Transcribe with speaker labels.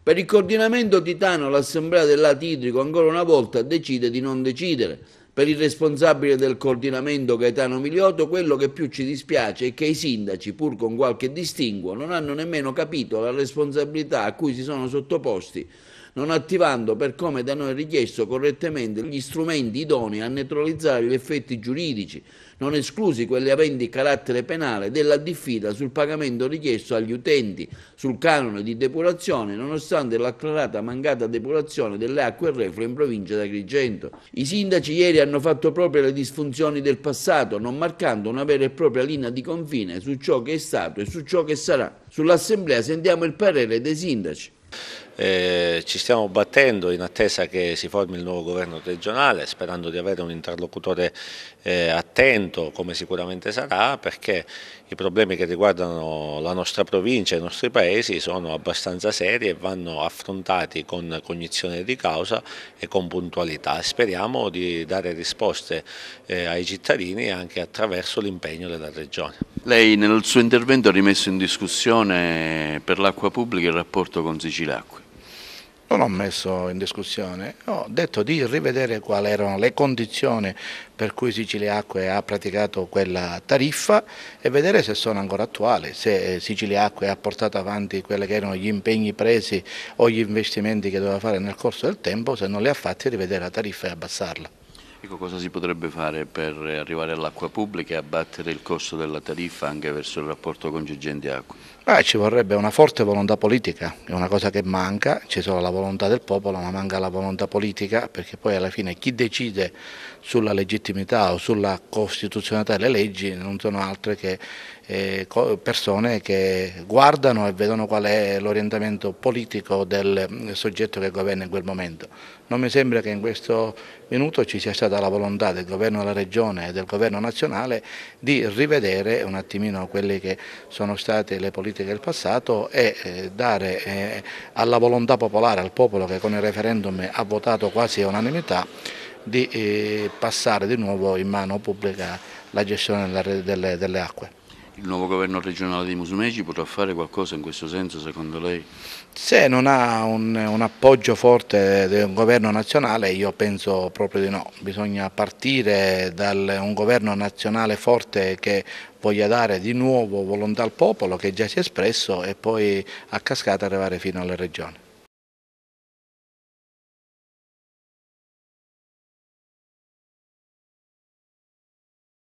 Speaker 1: Per il coordinamento titano l'Assemblea del lato idrico ancora una volta decide di non decidere. Per il responsabile del coordinamento Gaetano Miliotto, quello che più ci dispiace è che i sindaci, pur con qualche distinguo, non hanno nemmeno capito la responsabilità a cui si sono sottoposti, non attivando, per come da noi richiesto correttamente, gli strumenti idonei a neutralizzare gli effetti giuridici, non esclusi quelli aventi carattere penale, della diffida sul pagamento richiesto agli utenti sul canone di depurazione, nonostante l'acclarata mancata depurazione delle acque reflue in provincia di Agrigento. I sindaci ieri hanno fatto proprio le disfunzioni del passato, non marcando una vera e propria linea di confine su ciò che è stato e su ciò che sarà. Sull'Assemblea sentiamo il parere dei sindaci.
Speaker 2: Ci stiamo battendo in attesa che si formi il nuovo governo regionale, sperando di avere un interlocutore attento, come sicuramente sarà, perché i problemi che riguardano la nostra provincia e i nostri paesi sono abbastanza seri e vanno affrontati con cognizione di causa e con puntualità. Speriamo di dare risposte ai cittadini anche attraverso l'impegno della Regione.
Speaker 3: Lei nel suo intervento ha rimesso in discussione per l'acqua pubblica il rapporto con Siciliacque.
Speaker 4: Non ho messo in discussione, ho detto di rivedere quali erano le condizioni per cui Siciliacque ha praticato quella tariffa e vedere se sono ancora attuali, se Siciliacque ha portato avanti quelli che erano gli impegni presi o gli investimenti che doveva fare nel corso del tempo, se non li ha fatti rivedere la tariffa e abbassarla.
Speaker 3: Ecco, cosa si potrebbe fare per arrivare all'acqua pubblica e abbattere il costo della tariffa anche verso il rapporto con Girgenti Acque?
Speaker 4: Ci vorrebbe una forte volontà politica, è una cosa che manca, c'è solo la volontà del popolo ma manca la volontà politica, perché poi alla fine chi decide sulla legittimità o sulla costituzionalità delle leggi non sono altre che persone che guardano e vedono qual è l'orientamento politico del soggetto che governa in quel momento. Non mi sembra che in questo minuto ci sia stata la volontà del governo della regione e del governo nazionale di rivedere un attimino quelle che sono state le politiche del passato e dare alla volontà popolare, al popolo che con il referendum ha votato quasi all'unanimità, di passare di nuovo in mano pubblica la gestione delle acque.
Speaker 3: Il nuovo governo regionale di Musumeci potrà fare qualcosa in questo senso secondo lei?
Speaker 4: Se non ha un appoggio forte del governo nazionale io penso proprio di no, bisogna partire da un governo nazionale forte che voglia dare di nuovo volontà al popolo che già si è espresso e poi a cascata arrivare fino alle regioni.